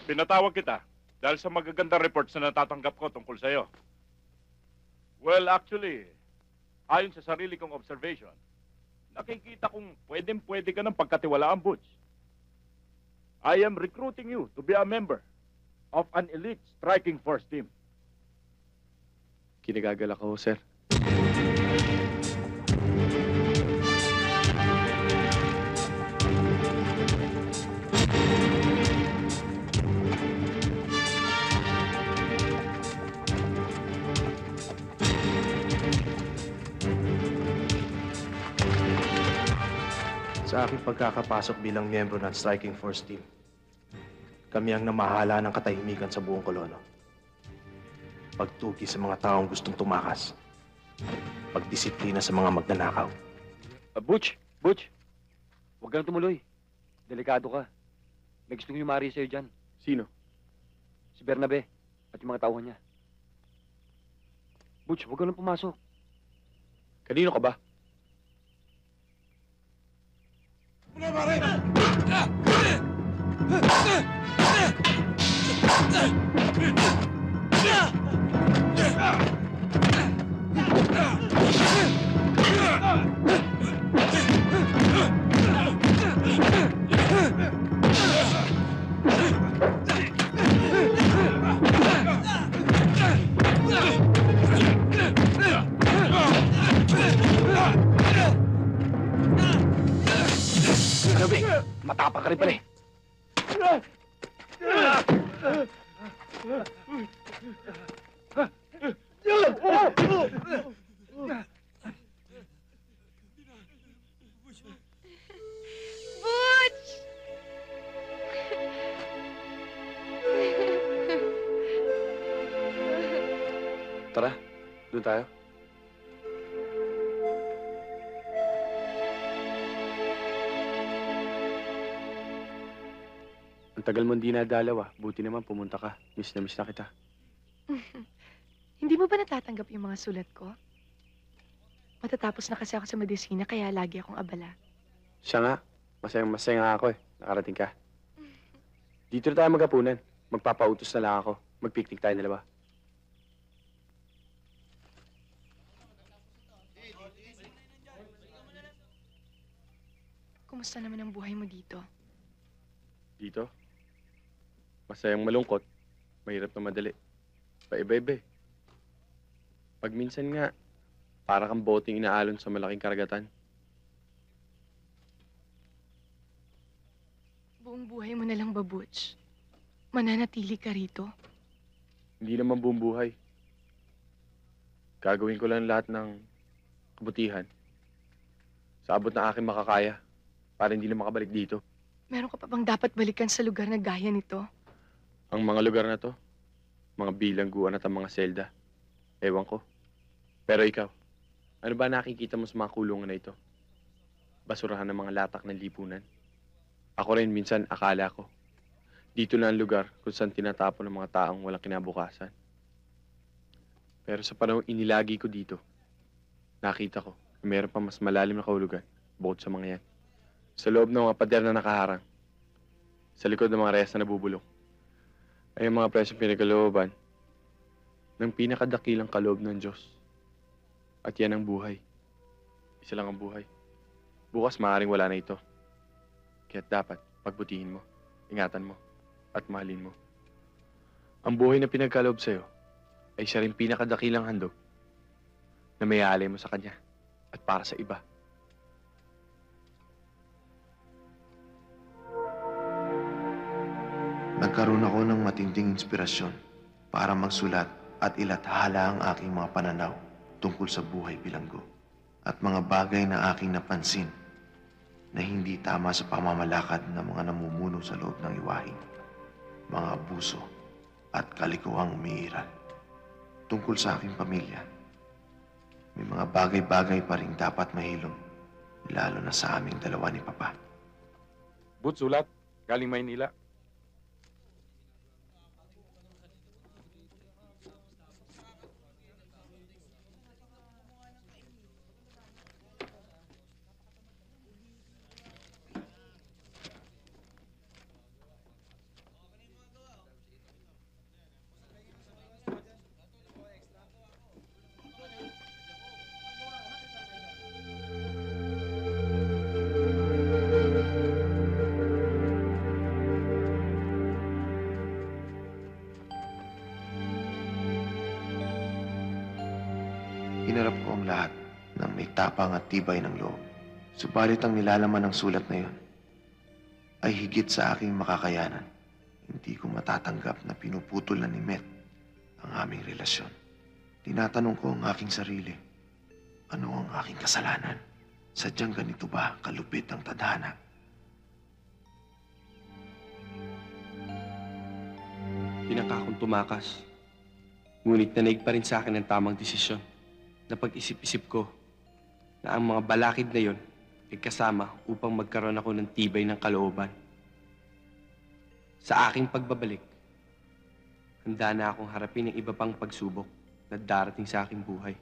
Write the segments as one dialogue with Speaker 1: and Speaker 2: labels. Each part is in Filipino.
Speaker 1: Pinatawag kita dahil sa magagandang reports na natatanggap ko tungkol sa'yo. Well, actually, ayon sa sarili kong observation, nakikita kong pwedeng-pwede ka ng pagkatiwalaan, Butch. I am recruiting you to be a member of an elite striking force team.
Speaker 2: Kinagagalak ako, sir.
Speaker 3: Sa aking pagkakapasok bilang miyembro ng Striking Force Team, kami ang namahala ng katahimikan sa buong kolono. Pagtugi sa mga taong gustong tumakas. Pagdisiplina sa mga magnanakaw.
Speaker 4: Butch! Huwag kang tumuloy. Delikado ka. May gustong yumari sa'yo dyan.
Speaker 2: Sino?
Speaker 4: Si Bernabe at yung mga tauhan niya. Butch, huwag ka nang pumasok.
Speaker 2: Kanino ka ba?
Speaker 4: Matapang ka rin pala eh.
Speaker 5: Butch!
Speaker 2: Tara, doon tayo. Ang tagal mo hindi nadalaw, ah. Buti naman pumunta ka. Miss na kita.
Speaker 5: Hindi mo ba natatanggap yung mga sulat ko? Matatapos na kasi ako sa medisina, kaya lagi akong abala.
Speaker 2: Siya nga. Masayang nga ako eh. Nakarating ka. Dito na tayo maghapunan. Magpapautos na lang ako. Mag-picnic tayo dalawa.
Speaker 5: Kumusta naman ang buhay mo dito?
Speaker 2: Dito? Masayang malungkot. Mahirap na madali. Paiba-iba eh. Pag minsan nga, para kang boteng inaalon sa malaking karagatan.
Speaker 5: Buong buhay mo na lang ba, Butch? Mananatili ka rito?
Speaker 2: Hindi naman buong buhay. Gagawin ko lang lahat ng kabutihan sa abot na aking makakaya para hindi na makabalik dito.
Speaker 5: Meron ka pa bang dapat balikan sa lugar na gaya nito?
Speaker 2: Ang mga lugar na to, mga bilangguan at ang mga selda. Ewan ko. Pero ikaw, ano ba nakikita mo sa mga kulungan na ito? Basurahan ng mga latak ng lipunan. Ako rin minsan akala ko, dito na ang lugar kung saan tinatapon ng mga taong walang kinabukasan. Pero sa panahong inilagi ko dito, nakita ko na meron pa mas malalim na kahulugan bukod sa mga yan. Sa loob ng mga pader na nakaharang, sa likod ng mga rehas na nabubulok, ay ang mga presyong pinakalooban ng pinakadakilang kaloob ng Diyos. At yan ang buhay. Isa lang ang buhay. Bukas maaaring wala na ito. Kaya't dapat pagbutihin mo, ingatan mo, at mahalin mo. Ang buhay na pinagkaloob sa'yo ay siya rin pinakadakilang handog na may aalay mo sa Kanya at para sa iba.
Speaker 3: Nagkaroon ako ng matinding inspirasyon para magsulat at ilathala ang aking mga pananaw tungkol sa buhay bilanggo at mga bagay na aking napansin na hindi tama sa pamamalakad ng mga namumuno sa loob ng iwahin, mga abuso at kalikuhang umiiral. Tungkol sa aking pamilya, may mga bagay-bagay pa rin dapat mahilom, lalo na sa aming dalawa ni Papa.
Speaker 1: Butch, sulat. Galing Maynila.
Speaker 3: Hinarap ko ang lahat ng may tapang at tibay ng loob. Subalit ang nilalaman ng sulat na yun ay higit sa aking makakayanan. Hindi ko matatanggap na pinuputol na ni Met ang aming relasyon. Tinatanong ko ang aking sarili, ano ang aking kasalanan? Sadyang ganito ba kalupit ang tadhana?
Speaker 6: Tinangka kong tumakas. Ngunit nanaig pa rin sa akin ang tamang desisyon. Napag-isip-isip ko na ang mga balakid na yon ay kasama upang magkaroon ako ng tibay ng kalooban. Sa aking pagbabalik, handa na akong harapin ang iba pang pagsubok na darating sa aking buhay.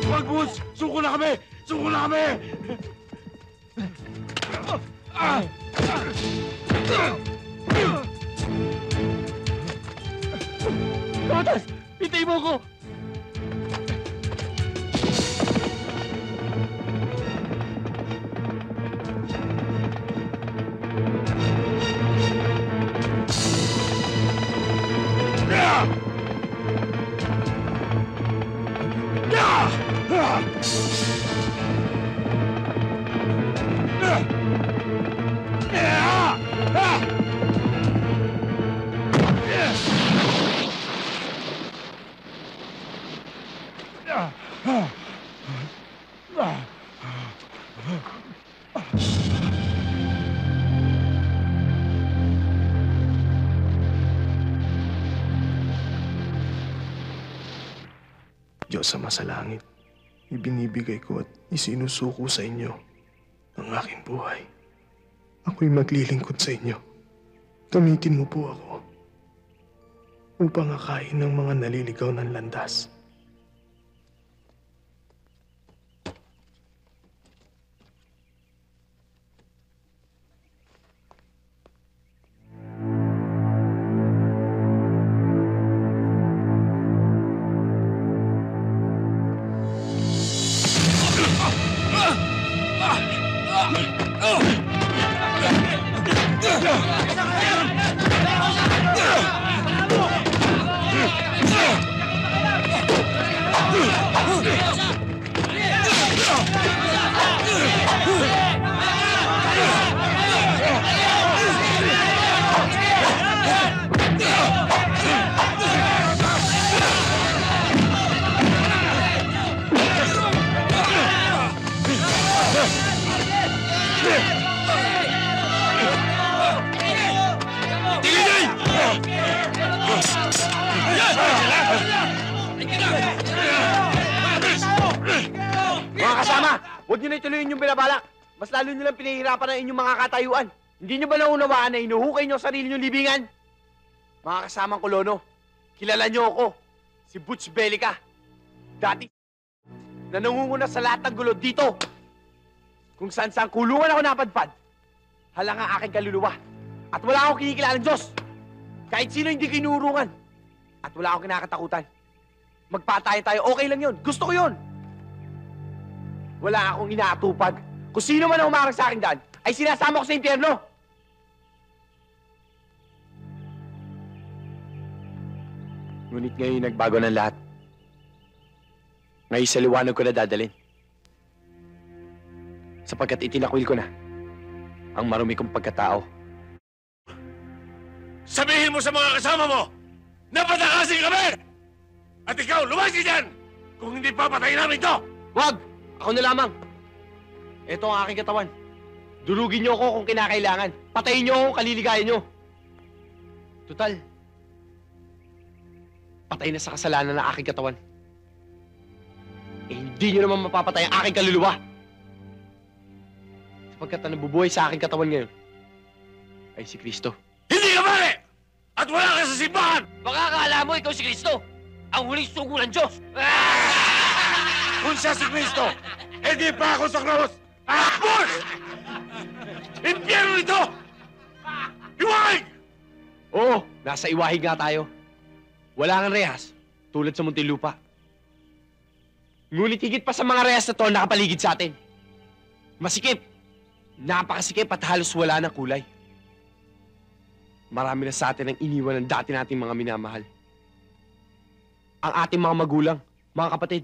Speaker 1: Wag, boss! Suko na kami! Suko na kami!
Speaker 4: Totas! Hintay mo ko!
Speaker 3: Diyos Ama sa langit, ibinibigay ko at isinusuko sa inyo ang aking buhay. Ako'y maglilingkod sa inyo. Gamitin mo po ako upang akayin ng mga naliligaw ng landas.
Speaker 6: Mga kasama, huwag niyo na ituloy yung binabalak. Mas lalo niyo lang pinahihirapan ang inyong mga katayuan. Hindi niyo ba naunawaan na inuhukay niyo ang sarili niyong libingan? Mga kasamang kolono, kilala niyo ako, si Butch Bellica. Dati na nangunguna sa lahat ng gulo dito. Kung saan-saan kulungan ako napadpad, halang ang aking kaluluwa. At wala akong kinikilalang Diyos. Kahit sino hindi kinurungan. At wala akong kinakatakutan. Magpatayan tayo, okay lang yun. Gusto ko yun. Wala akong inaatupag. Kung sino man ang umarang sa akin daan, ay sinasama ko sa impyerno. Ngunit ngayon nagbago ng lahat. Ngayon sa liwanag ko na dadalhin. Sapagkat itinakwil ko na ang marumi kong pagkatao.
Speaker 7: Sabihin mo sa mga kasama mo na patakasin kami! At ikaw, lumas ka dyan! Kung hindi papatayin namin to!
Speaker 6: Wag! Ako na lamang. Ito ang aking katawan. Durugin niyo ako kung kinakailangan. Patayin niyo ako kung kaliligayan niyo. Tutal, patay na sa kasalanan ng aking katawan. Eh, hindi niyo naman mapapatay ang aking kaluluwa. Sapagkat ang nabubuhay sa aking katawan ngayon ay si Kristo.
Speaker 7: Hindi ka mali! At wala ka sa simbahan!
Speaker 6: Baka akala mo ikaw si Kristo, ang huling sugo ng Diyos.
Speaker 7: Kung siya si Kristo, hindi pa ako sa krus! Boss! Impyerno ito! Iwahig!
Speaker 6: Oo, nasa iwahig nga tayo. Wala kang rehas, tulad sa Muntinlupa. Ngunit higit pa sa mga rehas na to nakapaligid sa atin. Masikip, napakasikip at halos wala ng kulay. Marami na sa atin ang iniwan ng dati nating mga minamahal. Ang ating mga magulang, mga kapatid.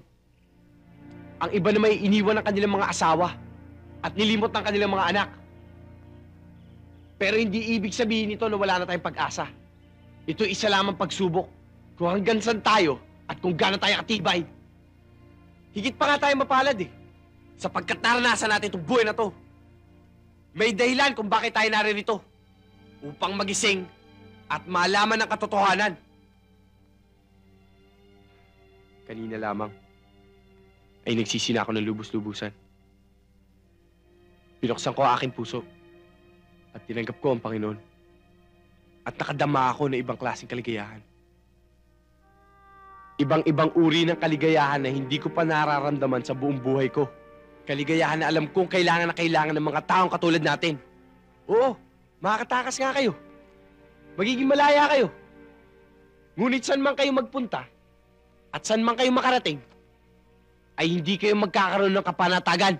Speaker 6: Ang iba na may iniwan ng kanilang mga asawa at nilimot ng kanilang mga anak. Pero hindi ibig sabihin nito na wala na tayong pag-asa. Ito isa lamang pagsubok kung hanggang saan tayo at kung gaano tayo katibay. Higit pa nga tayo mapalad sapagkat naranasan natin itong buhay na to. May dahilan kung bakit tayo naririto upang magising at malaman ang katotohanan. Kanina lamang ay nagsisina ako ng lubos-lubusan. Pinuksan ko ang aking puso at tinanggap ko ang Panginoon. At nakadama ako ng ibang klaseng kaligayahan. Ibang-ibang uri ng kaligayahan na hindi ko pa nararamdaman sa buong buhay ko. Kaligayahan na alam kong kailangan na kailangan ng mga taong katulad natin. Oo, makakatakas nga kayo. Magiging malaya kayo. Ngunit saan man kayo magpunta at saan man kayo makarating, ay hindi kayo magkakaroon ng kapanatagan.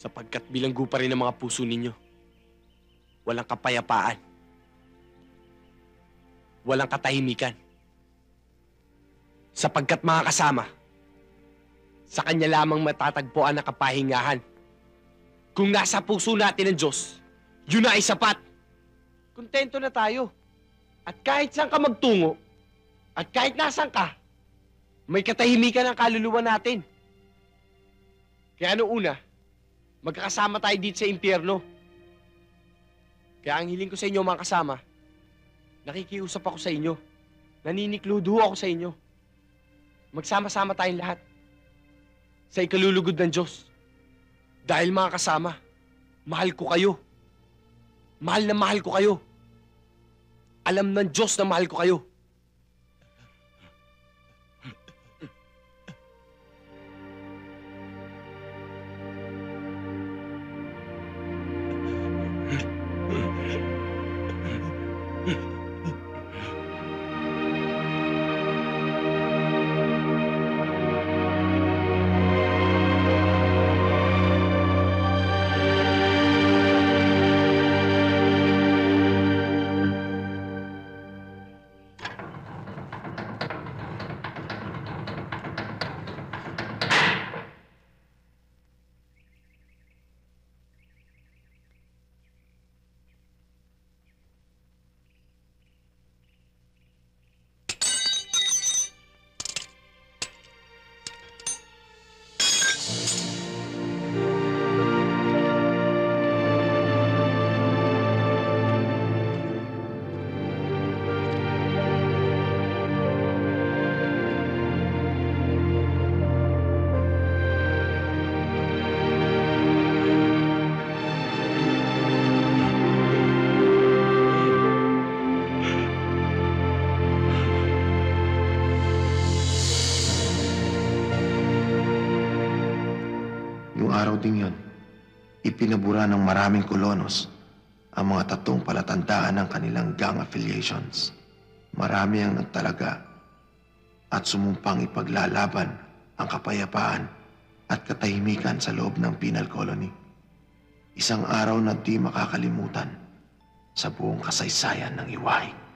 Speaker 6: Sapagkat bilanggo pa rin ang mga puso ninyo. Walang kapayapaan. Walang katahimikan. Sapagkat mga kasama, sa Kanya lamang matatagpuan ang kapahingahan. Kung nasa puso natin ang Diyos, yun na ay sapat. Kontento na tayo. At kahit saan ka magtungo, at kahit nasan ka, may katahimikan ang kaluluwa natin. Kaya ano una, magkakasama tayo dito sa impyerno. Kaya ang hiling ko sa inyo mga kasama, nakikiusap ako sa inyo, naninikludo ako sa inyo. Magsama-sama tayong lahat sa ikalulugod ng Diyos. Dahil mga kasama, mahal ko kayo. Mahal na mahal ko kayo. Alam ng Diyos na mahal ko kayo.
Speaker 3: Yung araw ding yun, ipinabura ng maraming kolonos ang mga tatong palatandaan ng kanilang gang affiliations. Marami ang nagtalaga at sumumpang ipaglalaban ang kapayapaan at katahimikan sa loob ng penal colony. Isang araw na di makakalimutan sa buong kasaysayan ng Iwahig.